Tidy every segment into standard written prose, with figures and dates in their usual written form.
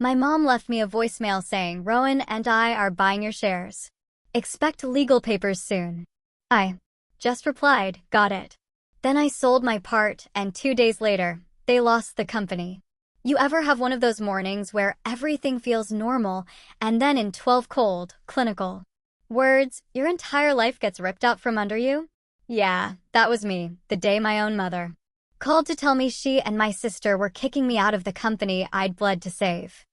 My mom left me a voicemail saying, "Rowan and I are buying your shares. Expect legal papers soon." I just replied, "Got it." Then I sold my part, and 2 days later, they lost the company. You ever have one of those mornings where everything feels normal, and then in 12 cold, clinical words, your entire life gets ripped out from under you? Yeah, that was me, the day my own mother called to tell me she and my sister were kicking me out of the company I'd bled to save.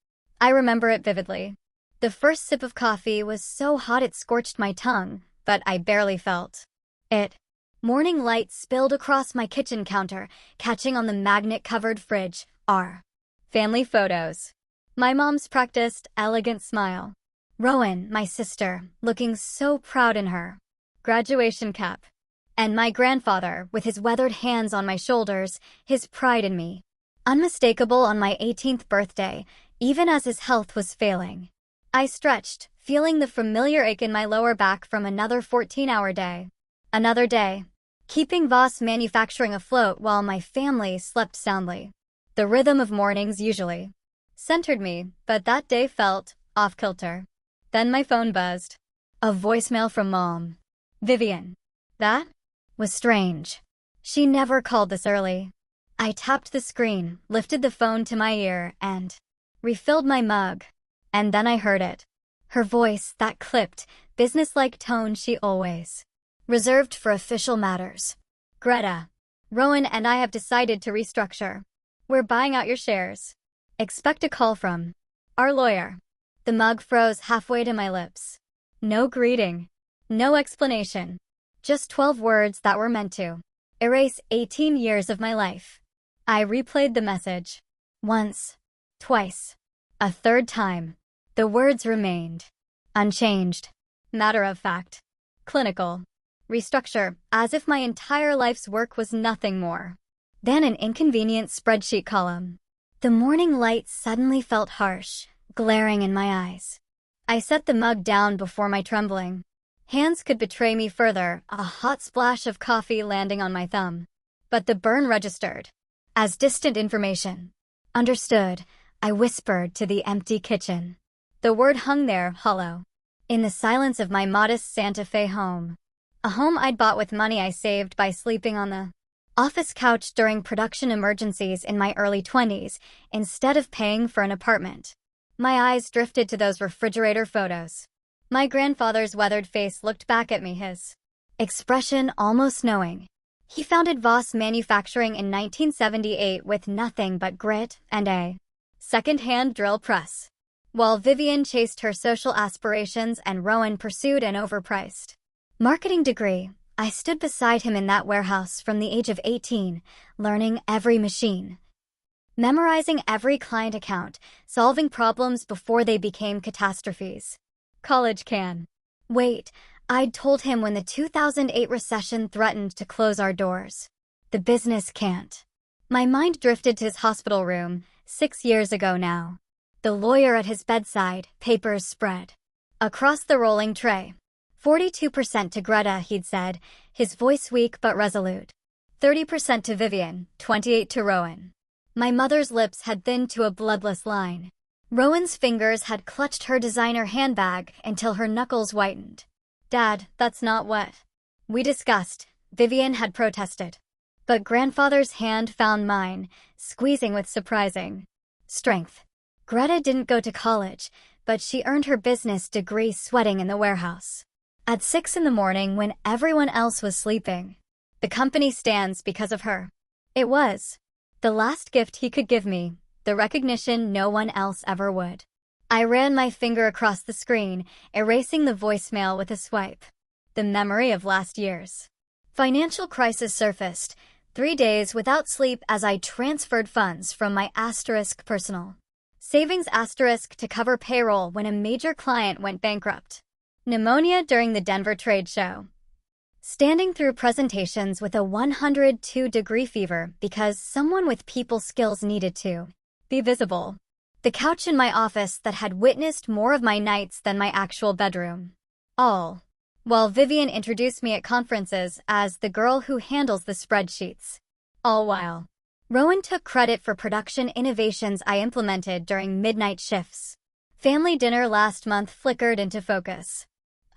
I remember it vividly. The first sip of coffee was so hot it scorched my tongue, but I barely felt it. Morning light spilled across my kitchen counter, catching on the magnet-covered fridge. Our family photos. My mom's practiced, elegant smile. Rowan, my sister, looking so proud in her graduation cap. And my grandfather, with his weathered hands on my shoulders, his pride in me. Unmistakable on my 18th birthday, even as his health was failing. I stretched, feeling the familiar ache in my lower back from another 14-hour day. Another day, keeping Voss Manufacturing afloat while my family slept soundly. The rhythm of mornings usually centered me, but that day felt off-kilter. Then my phone buzzed. A voicemail from Mom. "Vivian." That was strange. She never called this early. I tapped the screen, lifted the phone to my ear, and refilled my mug. And then I heard it. Her voice, that clipped, businesslike tone she always reserved for official matters. "Greta, Rowan and I have decided to restructure. We're buying out your shares. Expect a call from our lawyer." The mug froze halfway to my lips. No greeting. No explanation. Just 12 words that were meant to erase 18 years of my life. I replayed the message. Once. Twice. A third time. The words remained unchanged. Matter of fact. Clinical. Restructure, as if my entire life's work was nothing more than an inconvenient spreadsheet column. The morning light suddenly felt harsh, glaring in my eyes. I set the mug down before my trembling hands could betray me further, a hot splash of coffee landing on my thumb. But the burn registered as distant information. "Understood," I whispered to the empty kitchen. The word hung there, hollow, in the silence of my modest Santa Fe home. A home I'd bought with money I saved by sleeping on the office couch during production emergencies in my early 20s, instead of paying for an apartment. My eyes drifted to those refrigerator photos. My grandfather's weathered face looked back at me, his expression almost knowing. He founded Voss Manufacturing in 1978 with nothing but grit and a second-hand drill press. While Vivian chased her social aspirations and Rowan pursued an overpriced marketing degree, I stood beside him in that warehouse from the age of 18, learning every machine, memorizing every client account, solving problems before they became catastrophes. College can wait, I'd told him when the 2008 recession threatened to close our doors. The business can't. My mind drifted to his hospital room, 6 years ago now. The lawyer at his bedside, papers spread across the rolling tray. 42% to Greta, he'd said, his voice weak but resolute. 30% to Vivian, 28% to Rowan. My mother's lips had thinned to a bloodless line. Rowan's fingers had clutched her designer handbag until her knuckles whitened. "Dad, that's not what we discussed," Vivian had protested. But grandfather's hand found mine, squeezing with surprising strength. Greta didn't go to college, but she earned her business degree sweating in the warehouse. At 6 in the morning when everyone else was sleeping. The company stands because of her. It was the last gift he could give me, the recognition no one else ever would. I ran my finger across the screen, erasing the voicemail with a swipe. The memory of last year's financial crisis surfaced, 3 days without sleep as I transferred funds from my personal savings to cover payroll when a major client went bankrupt. Pneumonia during the Denver trade show. Standing through presentations with a 102-degree fever because someone with people skills needed to be visible. The couch in my office that had witnessed more of my nights than my actual bedroom. All while Vivian introduced me at conferences as the girl who handles the spreadsheets. All while Rowan took credit for production innovations I implemented during midnight shifts. Family dinner last month flickered into focus.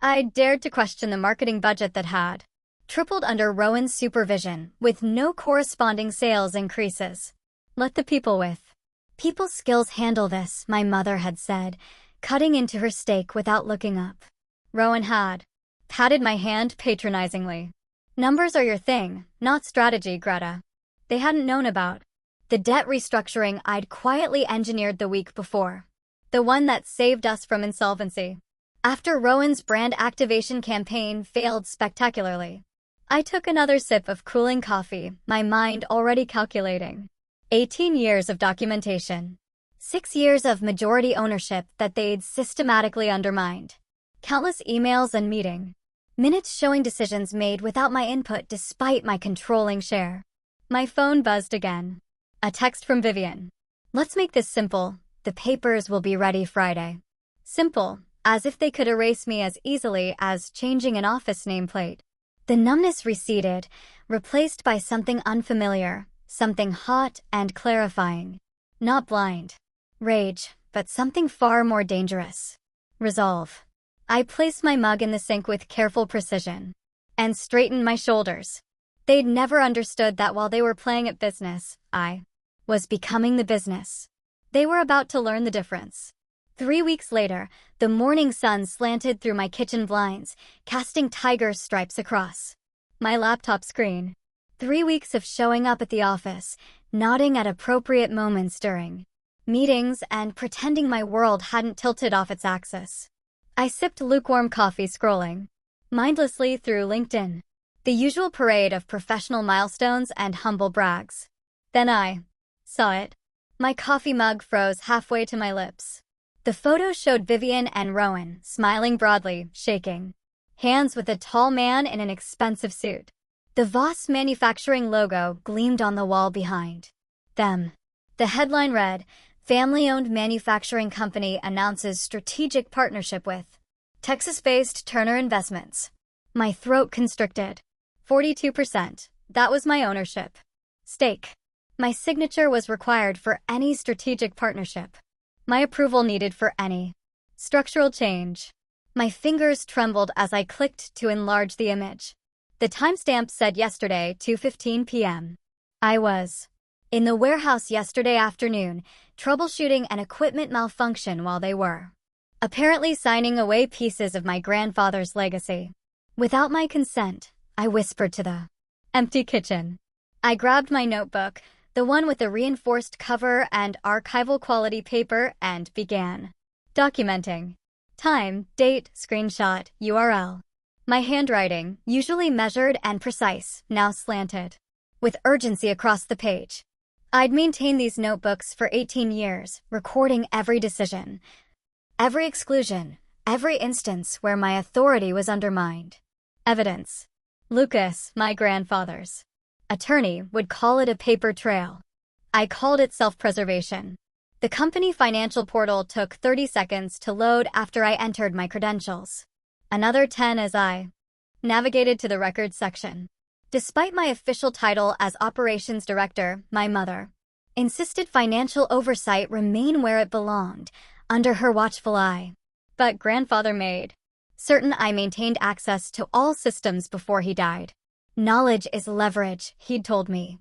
I dared to question the marketing budget that had tripled under Rowan's supervision, with no corresponding sales increases. Let the people with people skills handle this, my mother had said, cutting into her steak without looking up. Rowan had patted my hand patronizingly. Numbers are your thing, not strategy, Greta. They hadn't known about the debt restructuring I'd quietly engineered the week before. The one that saved us from insolvency. After Rowan's brand activation campaign failed spectacularly, I took another sip of cooling coffee, my mind already calculating 18 years of documentation. 6 years of majority ownership that they'd systematically undermined. Countless emails and minutes showing decisions made without my input despite my controlling share. My phone buzzed again. A text from Vivian. Let's make this simple. The papers will be ready Friday. Simple, as if they could erase me as easily as changing an office nameplate. The numbness receded, replaced by something unfamiliar, something hot and clarifying. Not blind rage, but something far more dangerous. Resolve. I placed my mug in the sink with careful precision and straightened my shoulders. They'd never understood that while they were playing at business, I was becoming the business. They were about to learn the difference. 3 weeks later, the morning sun slanted through my kitchen blinds, casting tiger stripes across my laptop screen. 3 weeks of showing up at the office, nodding at appropriate moments during meetings, and pretending my world hadn't tilted off its axis. I sipped lukewarm coffee, scrolling mindlessly through LinkedIn. The usual parade of professional milestones and humble brags. Then I saw it. My coffee mug froze halfway to my lips. The photo showed Vivian and Rowan, smiling broadly, shaking hands with a tall man in an expensive suit. The Voss Manufacturing logo gleamed on the wall behind them. The headline read, "Family-owned manufacturing company announces strategic partnership with Texas-based Turner Investments." My throat constricted. 42%. That was my ownership stake. My signature was required for any strategic partnership. My approval needed for any structural change. My fingers trembled as I clicked to enlarge the image. The timestamp said yesterday, 2:15 p.m. I was in the warehouse yesterday afternoon, troubleshooting an equipment malfunction while they were apparently signing away pieces of my grandfather's legacy. Without my consent, I whispered to the empty kitchen. I grabbed my notebook, the one with the reinforced cover and archival quality paper, and began documenting. Time, date, screenshot, URL. My handwriting, usually measured and precise, now slanted with urgency across the page. I'd maintained these notebooks for 18 years, recording every decision, every exclusion, every instance where my authority was undermined. Evidence. Lucas, my grandfather's attorney, would call it a paper trail. I called it self-preservation. The company financial portal took 30 seconds to load after I entered my credentials. Another 10 as I navigated to the records section. Despite my official title as operations director, my mother insisted financial oversight remain where it belonged, under her watchful eye. But grandfather made certain I maintained access to all systems before he died. Knowledge is leverage, he'd told me.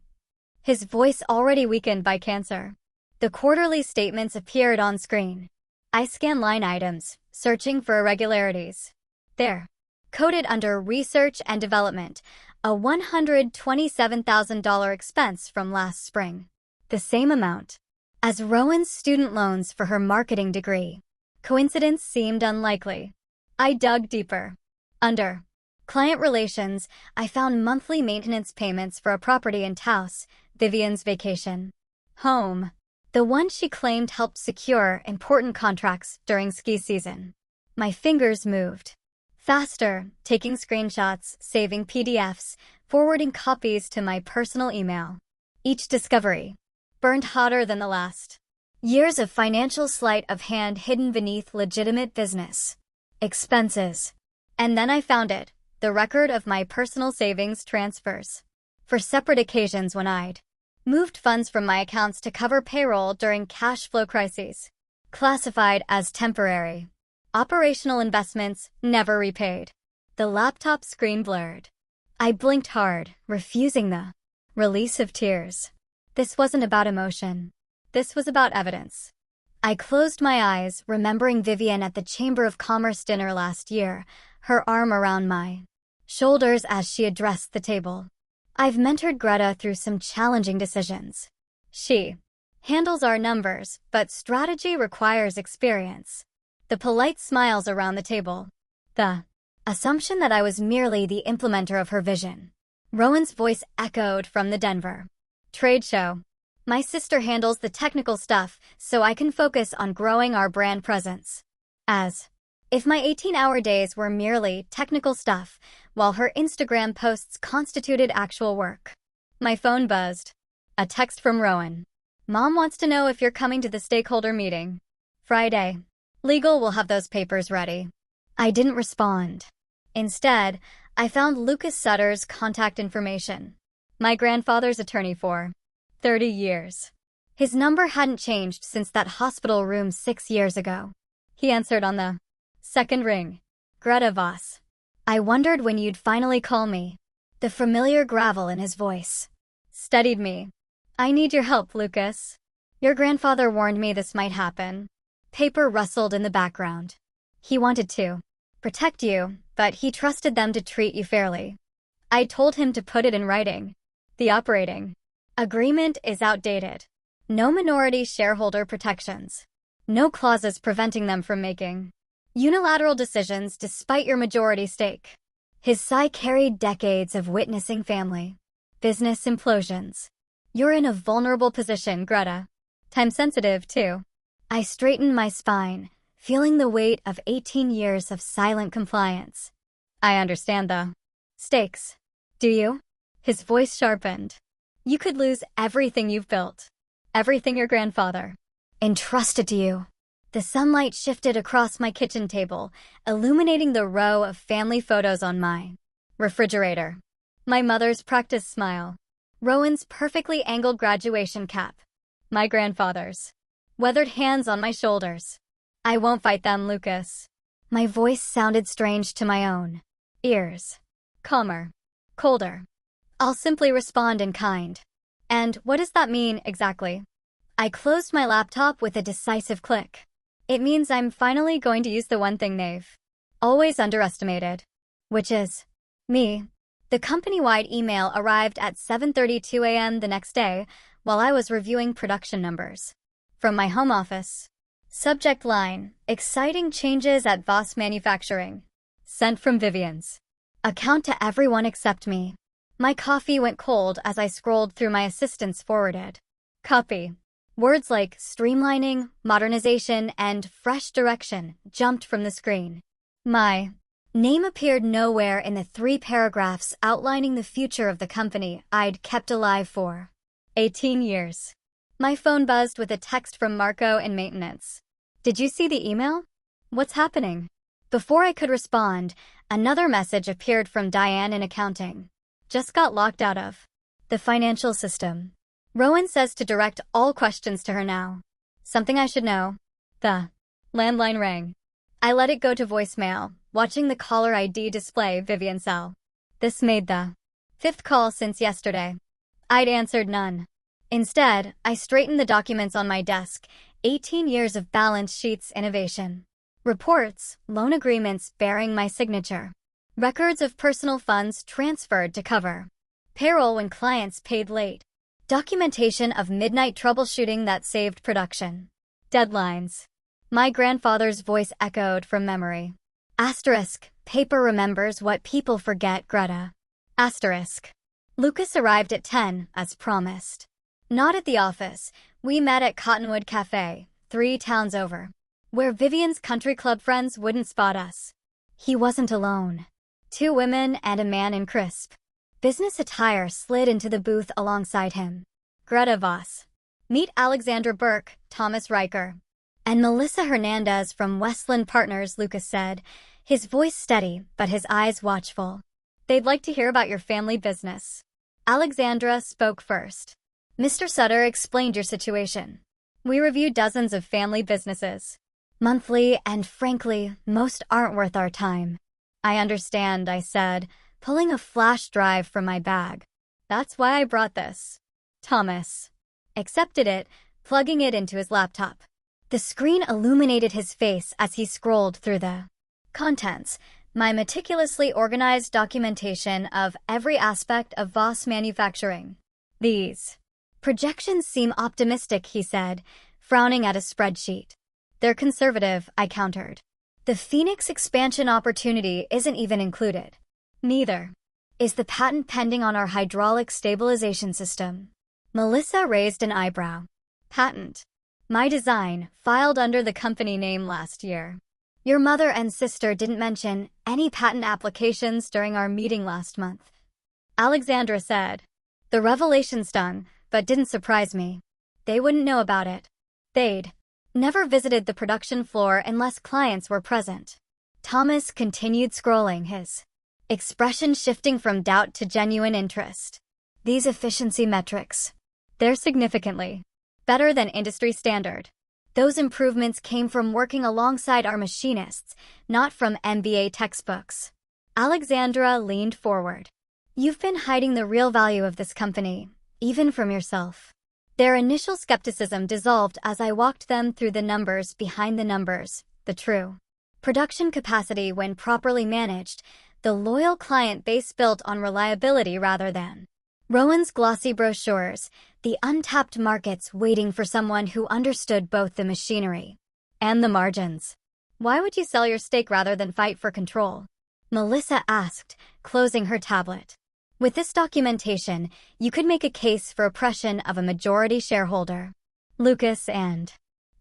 His voice already weakened by cancer. The quarterly statements appeared on screen. I scanned line items, searching for irregularities. There, coded under research and development, a $127,000 expense from last spring. The same amount as Rowan's student loans for her marketing degree. Coincidence seemed unlikely. I dug deeper. Under client relations, I found monthly maintenance payments for a property in Taos, Vivian's vacation home. The one she claimed helped secure important contracts during ski season. My fingers moved faster, taking screenshots, saving PDFs, forwarding copies to my personal email. Each discovery burned hotter than the last. Years of financial sleight of hand hidden beneath legitimate business expenses. And then I found it, the record of my personal savings transfers. For separate occasions when I'd Moved funds from my accounts to cover payroll during cash flow crises. Classified as temporary. Operational investments never repaid. The laptop screen blurred. I blinked hard, refusing the release of tears. This wasn't about emotion. This was about evidence. I closed my eyes, remembering Vivian at the Chamber of Commerce dinner last year, her arm around my shoulders as she addressed the table. I've mentored Greta through some challenging decisions. She handles our numbers, but strategy requires experience. The polite smiles around the table. The assumption that I was merely the implementer of her vision. Rowan's voice echoed from the Denver trade show. My sister handles the technical stuff, so I can focus on growing our brand presence. As if my 18-hour days were merely technical stuff, while her Instagram posts constituted actual work. My phone buzzed. A text from Rowan. Mom wants to know if you're coming to the stakeholder meeting. Friday. Legal will have those papers ready. I didn't respond. Instead, I found Lucas Sutter's contact information. My grandfather's attorney for 30 years. His number hadn't changed since that hospital room 6 years ago. He answered on the second ring. Greta Voss. I wondered when you'd finally call me. The familiar gravel in his voice steadied me. I need your help, Lucas. Your grandfather warned me this might happen. Paper rustled in the background. He wanted to protect you, but he trusted them to treat you fairly. I told him to put it in writing. The operating agreement is outdated. No minority shareholder protections. No clauses preventing them from making unilateral decisions despite your majority stake. His sigh carried decades of witnessing family business implosions. You're in a vulnerable position, Greta. Time-sensitive, too. I straightened my spine, feeling the weight of 18 years of silent compliance. I understand the stakes. Do you? His voice sharpened. You could lose everything you've built. Everything your grandfather entrusted to you. The sunlight shifted across my kitchen table, illuminating the row of family photos on my refrigerator. My mother's practiced smile. Rowan's perfectly angled graduation cap. My grandfather's weathered hands on my shoulders. I won't fight them, Lucas. My voice sounded strange to my own ears. Calmer. Colder. I'll simply respond in kind. And what does that mean, exactly? I closed my laptop with a decisive click. It means I'm finally going to use the one thing they've always underestimated. Which is me. The company-wide email arrived at 7:32 a.m. the next day while I was reviewing production numbers. From my home office. Subject line, exciting changes at Voss Manufacturing. Sent from Vivian's account to everyone except me. My coffee went cold as I scrolled through my assistant's forwarded copy. Words like streamlining, modernization, and fresh direction jumped from the screen. My name appeared nowhere in the 3 paragraphs outlining the future of the company I'd kept alive for 18 years. My phone buzzed with a text from Marco in maintenance. Did you see the email? What's happening? Before I could respond, another message appeared from Diane in accounting. Just got locked out of the financial system. Rowan says to direct all questions to her now. Something I should know. The landline rang. I let it go to voicemail, watching the caller ID display Vivian Cell. This made the 5th call since yesterday. I'd answered none. Instead, I straightened the documents on my desk, 18 years of balance sheets innovation. Reports, loan agreements bearing my signature. Records of personal funds transferred to cover payroll when clients paid late. Documentation of midnight troubleshooting that saved production. Deadlines. My grandfather's voice echoed from memory. Asterisk, paper remembers what people forget, Greta. Asterisk. Lucas arrived at 10, as promised. Not at the office. We met at Cottonwood Cafe, 3 towns over, where Vivian's country club friends wouldn't spot us. He wasn't alone. 2 women and a man in crisp business attire slid into the booth alongside him. Greta Voss. Meet Alexandra Burke, Thomas Riker, and Melissa Hernandez from Westland Partners, Lucas said, his voice steady but his eyes watchful. They'd like to hear about your family business. Alexandra spoke first. Mr. Sutter explained your situation. We review dozens of family businesses monthly, and frankly, most aren't worth our time. I understand, I said, pulling a flash drive from my bag. That's why I brought this. Thomas accepted it, plugging it into his laptop. The screen illuminated his face as he scrolled through the contents, my meticulously organized documentation of every aspect of Voss manufacturing. These projections seem optimistic, he said, frowning at a spreadsheet. They're conservative, I countered. The Phoenix expansion opportunity isn't even included. Neither is the patent pending on our hydraulic stabilization system. Melissa raised an eyebrow. Patent. My design, filed under the company name last year. Your mother and sister didn't mention any patent applications during our meeting last month. Alexandra said. The revelation stung, but didn't surprise me. They wouldn't know about it. They'd never visited the production floor unless clients were present. Thomas continued scrolling, his expression shifting from doubt to genuine interest. These efficiency metrics, they're significantly better than industry standard. Those improvements came from working alongside our machinists, not from MBA textbooks. Alexandra leaned forward. You've been hiding the real value of this company, even from yourself. Their initial skepticism dissolved as I walked them through the numbers behind the numbers, the true production capacity when properly managed, the loyal client base built on reliability rather than Rowan's glossy brochures, the untapped markets waiting for someone who understood both the machinery and the margins. Why would you sell your stake rather than fight for control? Melissa asked, closing her tablet. With this documentation, you could make a case for oppression of a majority shareholder. Lucas and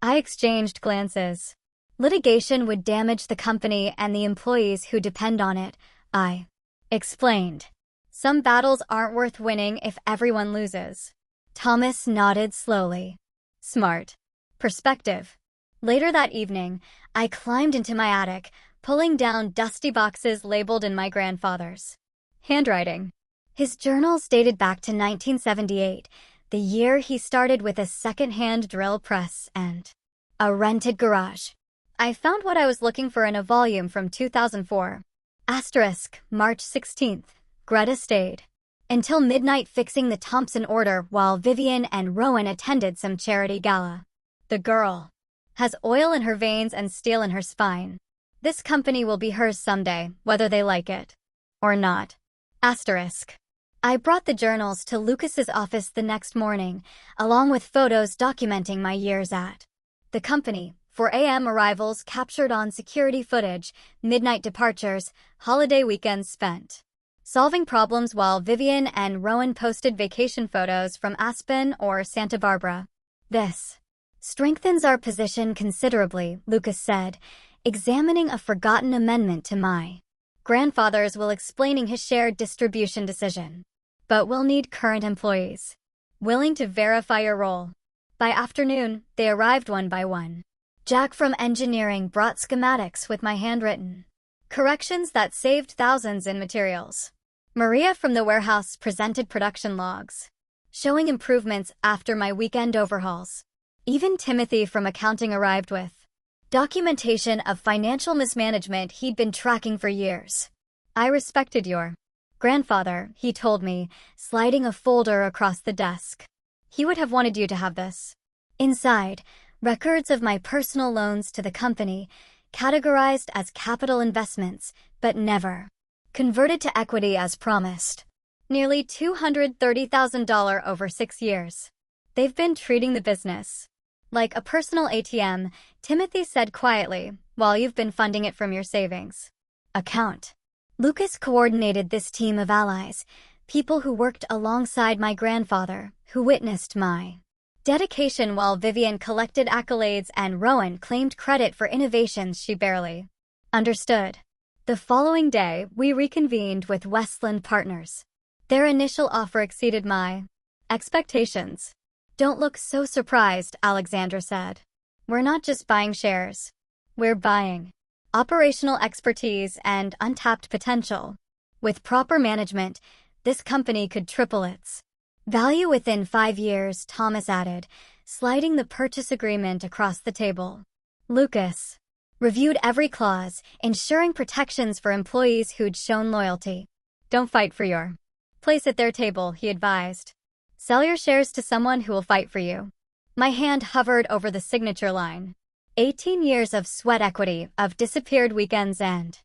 I exchanged glances. Litigation would damage the company and the employees who depend on it, I explained. Some battles aren't worth winning if everyone loses. Thomas nodded slowly. Smart perspective. Later that evening, I climbed into my attic, pulling down dusty boxes labeled in my grandfather's handwriting. His journals dated back to 1978, the year he started with a second-hand drill press and a rented garage. I found what I was looking for in a volume from 2004. March 16th. Greta stayed until midnight fixing the Thompson order while Vivian and Rowan attended some charity gala. The girl has oil in her veins and steel in her spine. This company will be hers someday, whether they like it or not. I brought the journals to Lucas's office the next morning, along with photos documenting my years at the company. 4 a.m. arrivals captured on security footage, midnight departures, holiday weekends spent solving problems while Vivian and Rowan posted vacation photos from Aspen or Santa Barbara. This strengthens our position considerably, Lucas said, examining a forgotten amendment to my grandfather's will explaining his shared distribution decision. But we'll need current employees willing to verify your role. By afternoon, they arrived one by one. Jack from engineering brought schematics with my handwritten corrections that saved thousands in materials. Maria from the warehouse presented production logs, showing improvements after my weekend overhauls. Even Timothy from accounting arrived with documentation of financial mismanagement he'd been tracking for years. I respected your grandfather, he told me, sliding a folder across the desk. He would have wanted you to have this. Inside, records of my personal loans to the company, categorized as capital investments, but never converted to equity as promised. Nearly $230,000 over 6 years. They've been treating the business like a personal ATM, Timothy said quietly, while you've been funding it from your savings account. Lucas coordinated this team of allies, people who worked alongside my grandfather, who witnessed my dedication while Vivian collected accolades and Rowan claimed credit for innovations she barely understood. The following day, we reconvened with Westland Partners. Their initial offer exceeded my expectations. Don't look so surprised, Alexandra said. We're not just buying shares. We're buying operational expertise and untapped potential. With proper management, this company could triple its Value within 5 years, Thomas added, sliding the purchase agreement across the table. Lucas reviewed every clause, ensuring protections for employees who'd shown loyalty. Don't fight for your place at their table, he advised. Sell your shares to someone who will fight for you. My hand hovered over the signature line. 18 years of sweat equity, of disappeared weekends and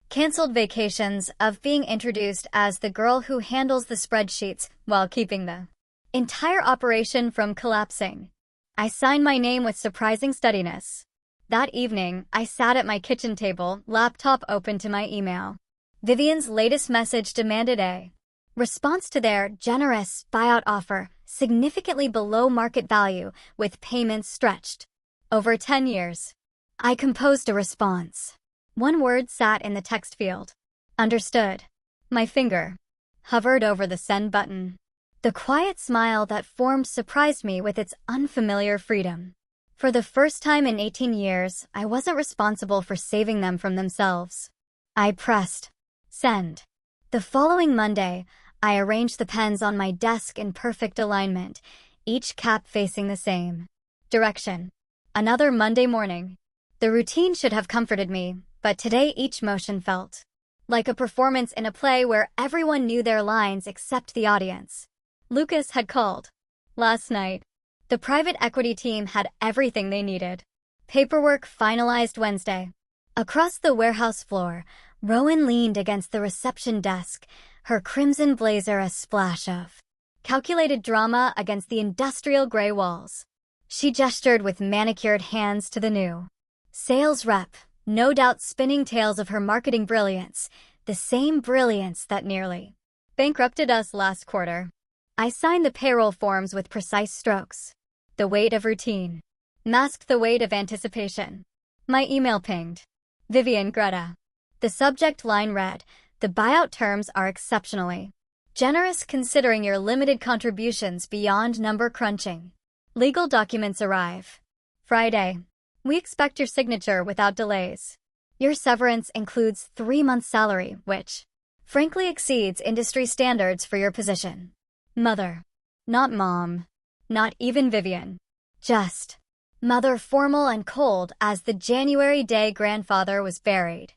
canceled vacations, of being introduced as the girl who handles the spreadsheets while keeping the entire operation from collapsing. I signed my name with surprising steadiness. That evening, I sat at my kitchen table, laptop open to my email. Vivian's latest message demanded a response to their generous buyout offer, significantly below market value, with payments stretched over 10 years. I composed a response. One word sat in the text field. Understood. My finger hovered over the send button. The quiet smile that formed surprised me with its unfamiliar freedom. For the first time in 18 years, I wasn't responsible for saving them from themselves. I pressed send. The following Monday, I arranged the pens on my desk in perfect alignment, each cap facing the same direction. Another Monday morning. The routine should have comforted me, but today each motion felt like a performance in a play where everyone knew their lines except the audience. Lucas had called last night. The private equity team had everything they needed. Paperwork finalized Wednesday. Across the warehouse floor, Rowan leaned against the reception desk, her crimson blazer a splash of calculated drama against the industrial gray walls. She gestured with manicured hands to the new sales rep, no doubt spinning tales of her marketing brilliance, the same brilliance that nearly bankrupted us last quarter. I signed the payroll forms with precise strokes. The weight of routine masked the weight of anticipation. My email pinged. Vivian, Greta. The subject line read, "The buyout terms are exceptionally generous considering your limited contributions beyond number crunching. Legal documents arrive Friday. We expect your signature without delays. Your severance includes 3 months' salary, which frankly exceeds industry standards for your position. Mother. Not mom. Not even Vivian. Just mother, formal and cold as the January day grandfather was buried.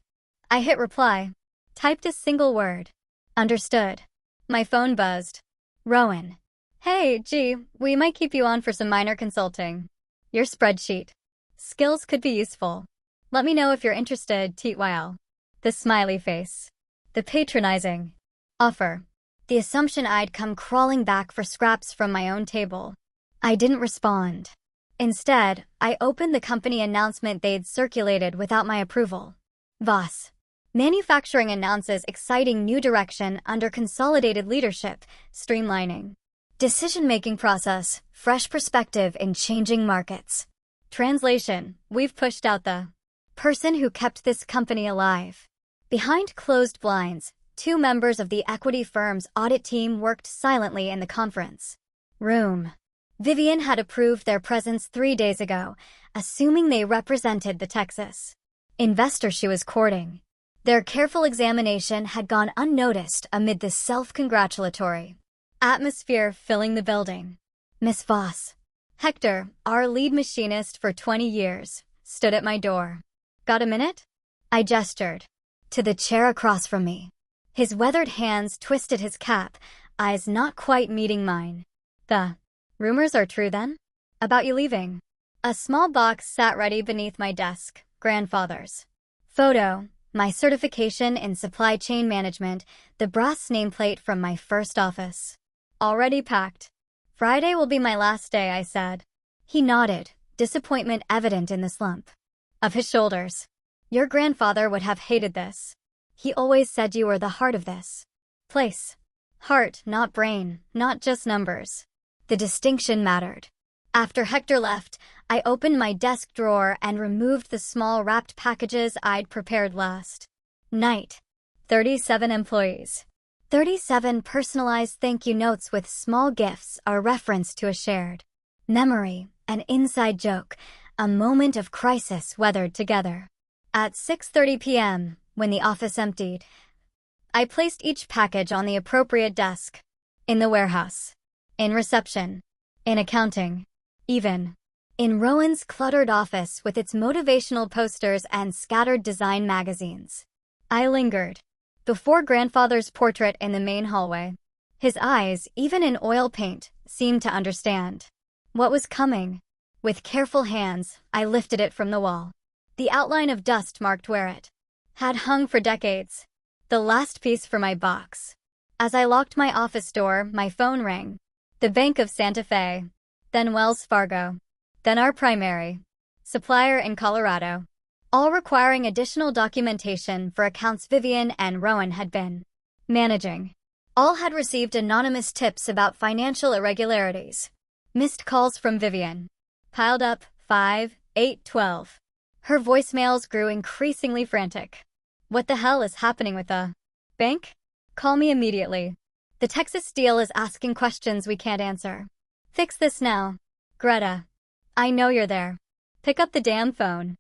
I hit reply. Typed a single word. Understood. My phone buzzed. Rowan. Hey, gee, we might keep you on for some minor consulting. Your spreadsheet skills could be useful. Let me know if you're interested, TYL. The smiley face. The patronizing offer. The assumption I'd come crawling back for scraps from my own table. I didn't respond. Instead, I opened the company announcement they'd circulated without my approval. Voss. Manufacturing announces exciting new direction under consolidated leadership, streamlining decision-making process, fresh perspective in changing markets. Translation, we've pushed out the person who kept this company alive. Behind closed blinds, 2 members of the equity firm's audit team worked silently in the conference room. Vivian had approved their presence 3 days ago, assuming they represented the Texas investor she was courting. Their careful examination had gone unnoticed amid the self-congratulatory atmosphere filling the building. Miss Voss. Hector, our lead machinist for 20 years, stood at my door. Got a minute? I gestured to the chair across from me. His weathered hands twisted his cap, eyes not quite meeting mine. The rumors are true then? About you leaving? A small box sat ready beneath my desk, grandfather's photo, my certification in supply chain management, the brass nameplate from my first office. Already packed. Friday will be my last day, I said. He nodded, disappointment evident in the slump of his shoulders. Your grandfather would have hated this. He always said you were the heart of this place. Heart, not brain, not just numbers. The distinction mattered. After Hector left, I opened my desk drawer and removed the small wrapped packages I'd prepared last night. 37 employees. 37 personalized thank you notes with small gifts, a reference to a shared memory, an inside joke, a moment of crisis weathered together. At 6:30 p.m., when the office emptied, I placed each package on the appropriate desk in the warehouse. In reception. In accounting. Even. In Rowan's cluttered office with its motivational posters and scattered design magazines. I lingered. Before grandfather's portrait in the main hallway. His eyes, even in oil paint, seemed to understand what was coming. With careful hands, I lifted it from the wall. The outline of dust marked where it had hung for decades. The last piece for my box. As I locked my office door, my phone rang. The Bank of Santa Fe. Then Wells Fargo. Then our primary supplier in Colorado. All requiring additional documentation for accounts Vivian and Rowan had been managing. All had received anonymous tips about financial irregularities. Missed calls from Vivian. Piled up, 5, 8, 12. Her voicemails grew increasingly frantic. What the hell is happening with the bank? Call me immediately. The Texas deal is asking questions we can't answer. Fix this now. Greta. I know you're there. Pick up the damn phone.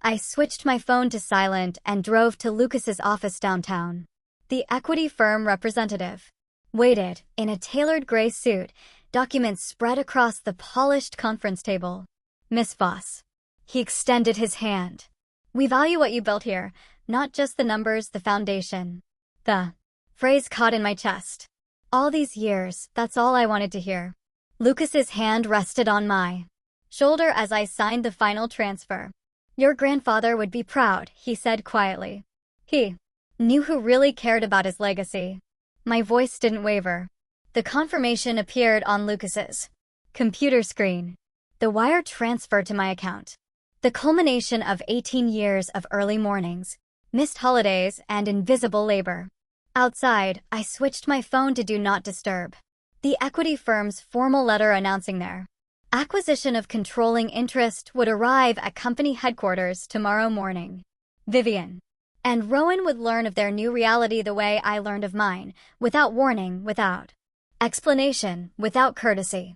I switched my phone to silent and drove to Lucas's office downtown. The equity firm representative waited in a tailored gray suit, documents spread across the polished conference table. Miss Voss. He extended his hand. We value what you built here, not just the numbers, the foundation. The phrase caught in my chest. All these years, that's all I wanted to hear. Lucas's hand rested on my shoulder as I signed the final transfer. Your grandfather would be proud, he said quietly. He knew who really cared about his legacy. My voice didn't waver. The confirmation appeared on Lucas's computer screen. The wire transferred to my account. The culmination of 18 years of early mornings, missed holidays, and invisible labor. Outside, I switched my phone to Do Not Disturb. The equity firm's formal letter announcing their acquisition of controlling interest would arrive at company headquarters tomorrow morning. Vivian and Rowan would learn of their new reality the way I learned of mine, without warning, without explanation, without courtesy.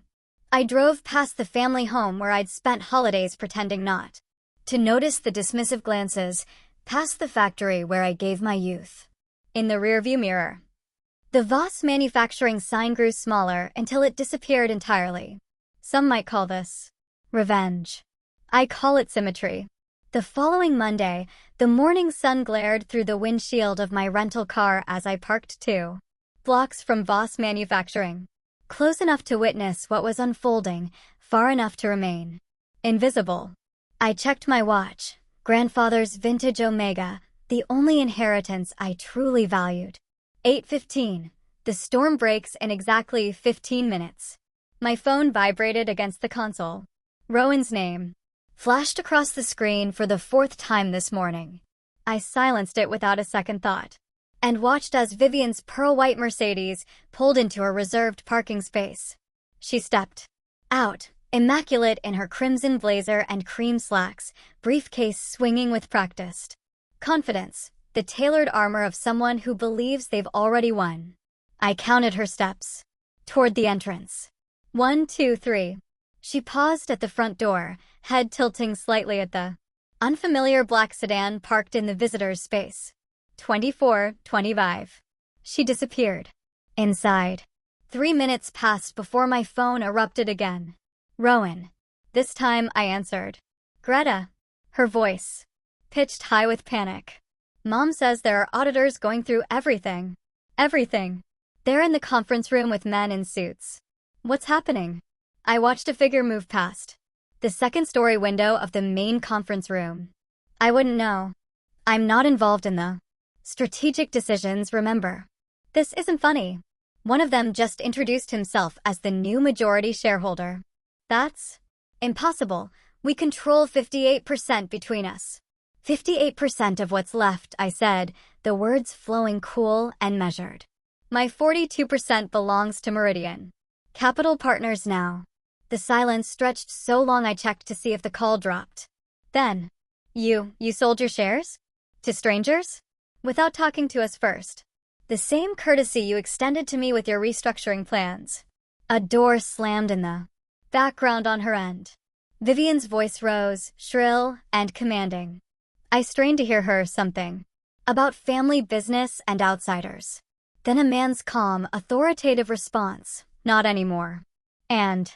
I drove past the family home where I'd spent holidays pretending not to notice the dismissive glances, past the factory where I gave my youth. In the rearview mirror, the Voss manufacturing sign grew smaller until it disappeared entirely. Some might call this revenge. I call it symmetry. The following Monday, the morning sun glared through the windshield of my rental car as I parked 2 blocks from Voss Manufacturing. Close enough to witness what was unfolding, far enough to remain invisible. I checked my watch. Grandfather's vintage Omega, the only inheritance I truly valued. 8:15. The storm breaks in exactly 15 minutes. My phone vibrated against the console. Rowan's name flashed across the screen for the 4th time this morning. I silenced it without a second thought, and watched as Vivian's pearl-white Mercedes pulled into her reserved parking space. She stepped out, immaculate in her crimson blazer and cream slacks, briefcase swinging with practiced confidence, the tailored armor of someone who believes they've already won. I counted her steps toward the entrance. 1, 2, 3. She paused at the front door, head tilting slightly at the unfamiliar black sedan parked in the visitor's space. 24, 25. She disappeared. Inside. 3 minutes passed before my phone erupted again. Rowan. This time I answered. Greta. Her voice pitched high with panic. Mom says there are auditors going through everything. Everything. They're in the conference room with men in suits. What's happening? I watched a figure move past the second-story window of the main conference room. I wouldn't know. I'm not involved in the strategic decisions, remember. This isn't funny. One of them just introduced himself as the new majority shareholder. That's impossible. We control 58% between us. 58% of what's left, I said, the words flowing cool and measured. My 42% belongs to Meridian Capital Partners now. The silence stretched so long I checked to see if the call dropped. Then, you sold your shares? To strangers? Without talking to us first. The same courtesy you extended to me with your restructuring plans. A door slammed in the background on her end. Vivian's voice rose, shrill and commanding. I strained to hear her something about family business and outsiders. Then a man's calm, authoritative response. Not anymore. And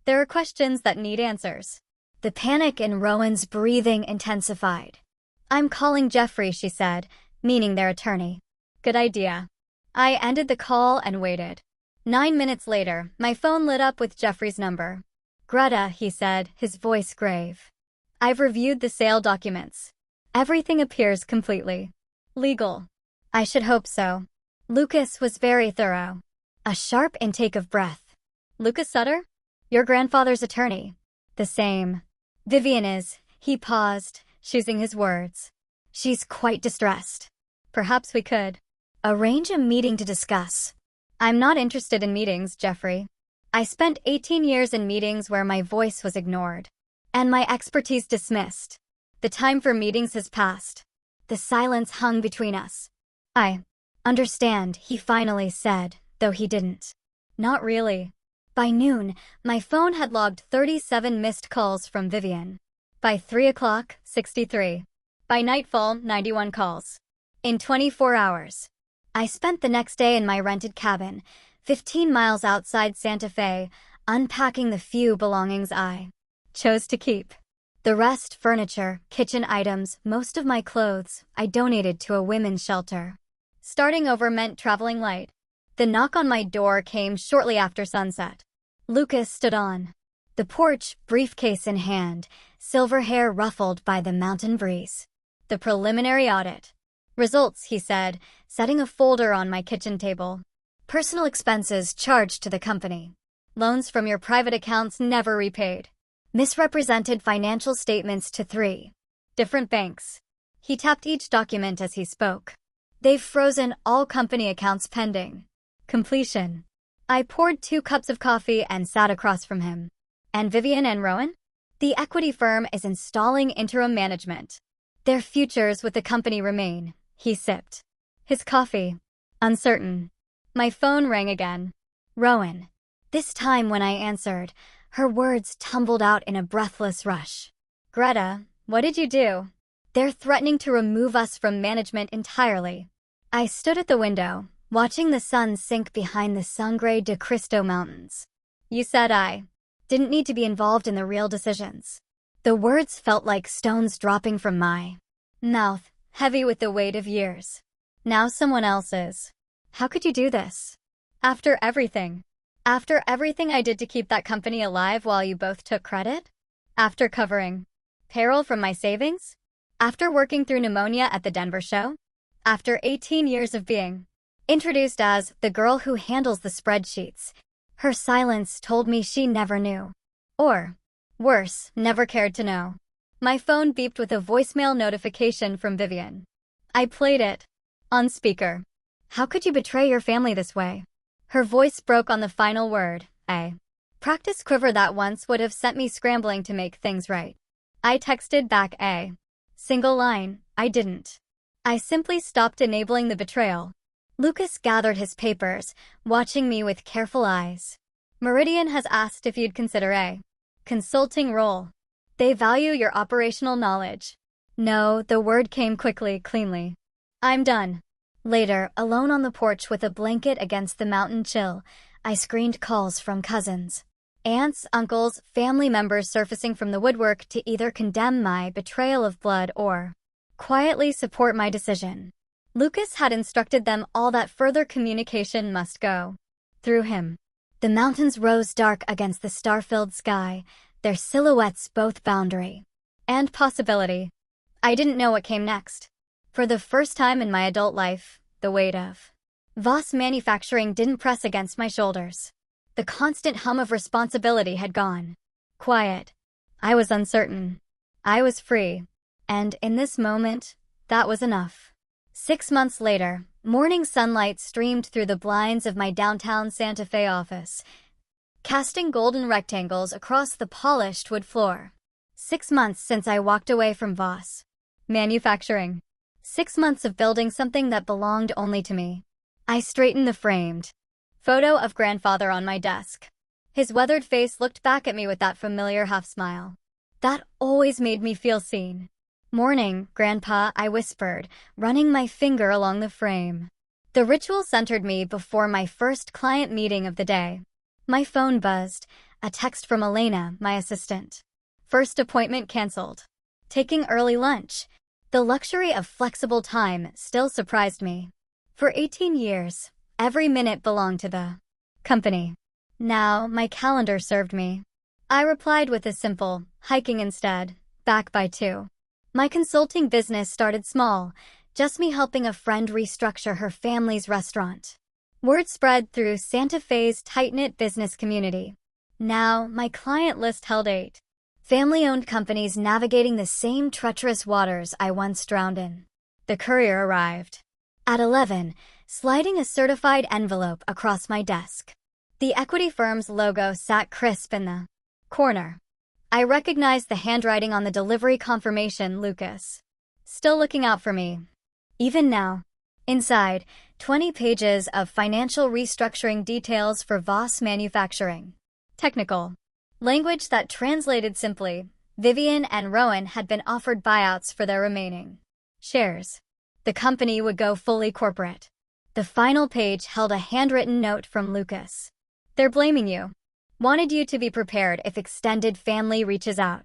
there are questions that need answers. The panic in Rowan's breathing intensified. I'm calling Jeffrey, she said, meaning their attorney. Good idea. I ended the call and waited. 9 minutes later, my phone lit up with Jeffrey's number. Greta, he said, his voice grave. I've reviewed the sale documents. Everything appears completely legal. I should hope so. Lucas was very thorough. A sharp intake of breath. Lucas Sutter? Your grandfather's attorney. The same. Vivian is. He paused, choosing his words. She's quite distressed. Perhaps we could arrange a meeting to discuss. I'm not interested in meetings, Jeffrey. I spent 18 years in meetings where my voice was ignored and my expertise dismissed. The time for meetings has passed. The silence hung between us. I understand, he finally said, though he didn't. Not really. By noon, my phone had logged 37 missed calls from Vivian. By 3 o'clock, 63. By nightfall, 91 calls. In 24 hours. I spent the next day in my rented cabin, 15 miles outside Santa Fe, unpacking the few belongings I chose to keep. The rest, furniture, kitchen items, most of my clothes, I donated to a women's shelter. Starting over meant traveling light. The knock on my door came shortly after sunset. Lucas stood on the porch, briefcase in hand, silver hair ruffled by the mountain breeze. The preliminary audit. Results, he said, setting a folder on my kitchen table. Personal expenses charged to the company. Loans from your private accounts never repaid. Misrepresented financial statements to 3 different banks. He tapped each document as he spoke. They've frozen all company accounts pending completion. I poured 2 cups of coffee and sat across from him. And Vivian and Rowan? The equity firm is installing interim management. Their futures with the company remain. He sipped his coffee. Uncertain. My phone rang again. Rowan. This time when I answered, her words tumbled out in a breathless rush. Greta, what did you do? They're threatening to remove us from management entirely. I stood at the window, watching the sun sink behind the Sangre de Cristo Mountains. You said I didn't need to be involved in the real decisions. The words felt like stones dropping from my mouth, heavy with the weight of years. Now someone else is. How could you do this? After everything. After everything I did to keep that company alive while you both took credit? After covering payroll from my savings? After working through pneumonia at the Denver show? After 18 years of being introduced as the girl who handles the spreadsheets, her silence told me she never knew. Or, worse, never cared to know. My phone beeped with a voicemail notification from Vivian. I played it. On speaker. How could you betray your family this way? Her voice broke on the final word, a practice quiver that once would have sent me scrambling to make things right. I texted back a single line, I didn't. I simply stopped enabling the betrayal. Lucas gathered his papers, watching me with careful eyes. Meridian has asked if you'd consider a consulting role. They value your operational knowledge. No, the word came quickly, cleanly. I'm done. Later, alone on the porch with a blanket against the mountain chill, I screened calls from cousins, aunts, uncles, family members surfacing from the woodwork to either condemn my betrayal of blood or quietly support my decision. Lucas had instructed them all that further communication must go through him. The mountains rose dark against the star-filled sky, their silhouettes both boundary and possibility. I didn't know what came next. For the first time in my adult life, the weight of Voss manufacturing didn't press against my shoulders. The constant hum of responsibility had gone. Quiet. I was uncertain. I was free. And in this moment, that was enough. 6 months later, morning sunlight streamed through the blinds of my downtown Santa Fe office, casting golden rectangles across the polished wood floor. 6 months since I walked away from Voss manufacturing. 6 months of building something that belonged only to me. I straightened the framed photo of grandfather on my desk. His weathered face looked back at me with that familiar half-smile. That always made me feel seen. Morning, Grandpa, I whispered, running my finger along the frame. The ritual centered me before my first client meeting of the day. My phone buzzed. A text from Elena, my assistant. First appointment canceled. Taking early lunch. The luxury of flexible time still surprised me. For 18 years, every minute belonged to the company. Now, my calendar served me. I replied with a simple, hiking instead, back by 2. My consulting business started small, just me helping a friend restructure her family's restaurant. Word spread through Santa Fe's tight-knit business community. Now, my client list held 8. Family-owned companies navigating the same treacherous waters I once drowned in. The courier arrived. At 11, sliding a certified envelope across my desk. The equity firm's logo sat crisp in the corner. I recognized the handwriting on the delivery confirmation, Lucas. Still looking out for me. Even now. Inside, 20 pages of financial restructuring details for Voss Manufacturing. Technical. Language that translated simply, Vivian and Rowan had been offered buyouts for their remaining shares. The company would go fully corporate. The final page held a handwritten note from Lucas. They're blaming you. Wanted you to be prepared if extended family reaches out.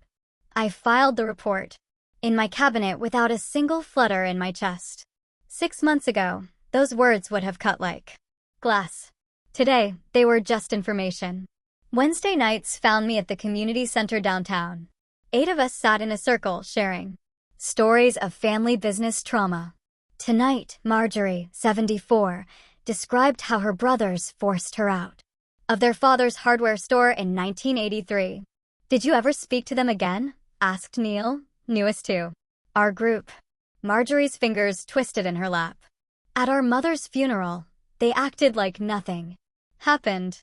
I filed the report in my cabinet without a single flutter in my chest. 6 months ago, those words would have cut like glass. Today, they were just information. Wednesday nights found me at the community center downtown. 8 of us sat in a circle sharing stories of family business trauma. Tonight, Marjorie, 74, described how her brothers forced her out of their father's hardware store in 1983. Did you ever speak to them again? Asked Neil, newest to our group. Marjorie's fingers twisted in her lap. At our mother's funeral, they acted like nothing happened.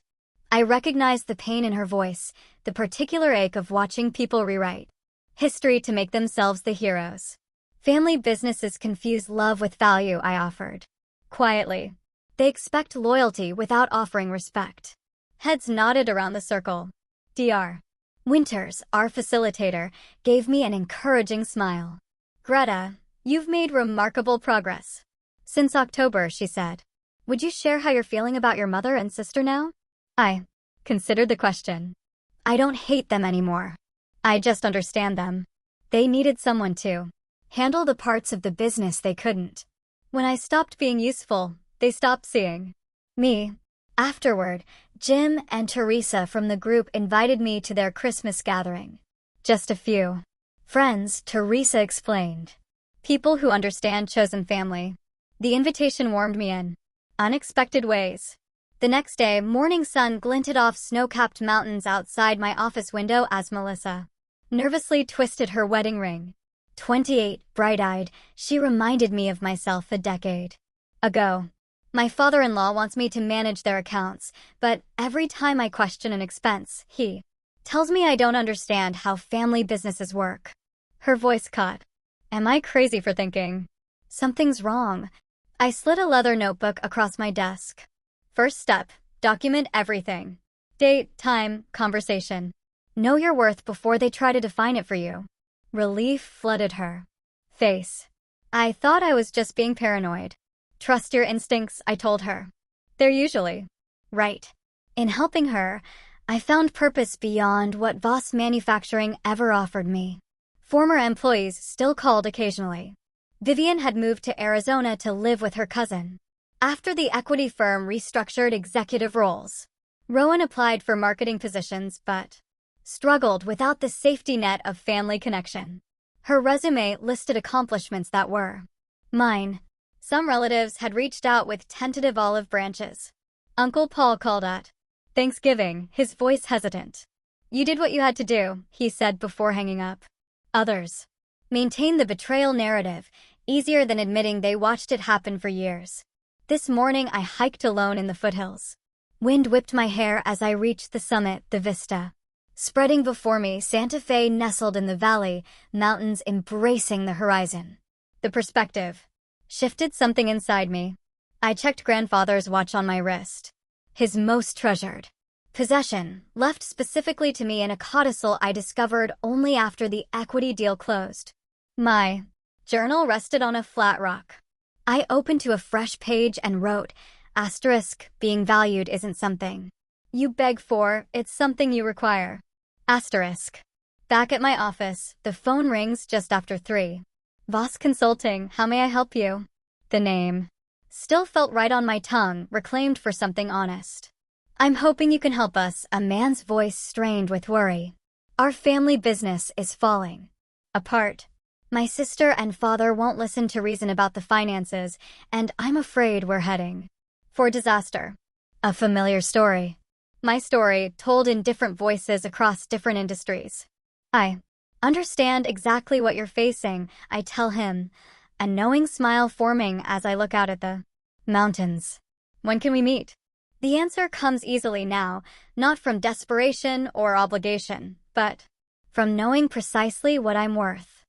I recognized the pain in her voice, the particular ache of watching people rewrite history to make themselves the heroes. Family businesses confuse love with value, I offered. Quietly. They expect loyalty without offering respect. Heads nodded around the circle. Dr. Winters, our facilitator, gave me an encouraging smile. Greta, you've made remarkable progress. Since October, she said. Would you share how you're feeling about your mother and sister now? I considered the question. I don't hate them anymore. I just understand them. They needed someone to handle the parts of the business they couldn't. When I stopped being useful, they stopped seeing me. Afterward, Jim and Teresa from the group invited me to their Christmas gathering. Just a few friends, Teresa explained. People who understand chosen family. The invitation warmed me in unexpected ways. The next day, morning sun glinted off snow-capped mountains outside my office window as Melissa nervously twisted her wedding ring. 28, bright-eyed, she reminded me of myself a decade ago. My father-in-law wants me to manage their accounts, but every time I question an expense, he tells me I don't understand how family businesses work. Her voice caught. Am I crazy for thinking something's wrong? I slid a leather notebook across my desk. First step, document everything. Date, time, conversation. Know your worth before they try to define it for you. Relief flooded her face. I thought I was just being paranoid. Trust your instincts, I told her. They're usually right. In helping her, I found purpose beyond what Voss Manufacturing ever offered me. Former employees still called occasionally. Vivian had moved to Arizona to live with her cousin. After the equity firm restructured executive roles, Rowan applied for marketing positions but struggled without the safety net of family connection. Her resume listed accomplishments that were mine. Some relatives had reached out with tentative olive branches. Uncle Paul called at Thanksgiving, his voice hesitant. You did what you had to do, he said before hanging up. Others maintained the betrayal narrative, easier than admitting they watched it happen for years. This morning I hiked alone in the foothills. Wind whipped my hair as I reached the summit, the vista. Spreading before me, Santa Fe nestled in the valley, mountains embracing the horizon. The perspective shifted something inside me. I checked grandfather's watch on my wrist. His most treasured possession, left specifically to me in a codicil I discovered only after the equity deal closed. My journal rested on a flat rock. I opened to a fresh page and wrote, *, being valued isn't something You beg for, it's something you require. Asterisk. Back at my office, the phone rings just after 3. Voss Consulting, how may I help you? The name still felt right on my tongue, reclaimed for something honest. I'm hoping you can help us, a man's voice strained with worry. Our family business is falling apart. My sister and father won't listen to reason about the finances, and I'm afraid we're heading for disaster. A familiar story. My story, told in different voices across different industries. I understand exactly what you're facing, I tell him, a knowing smile forming as I look out at the mountains. When can we meet? The answer comes easily now, not from desperation or obligation, but from knowing precisely what I'm worth.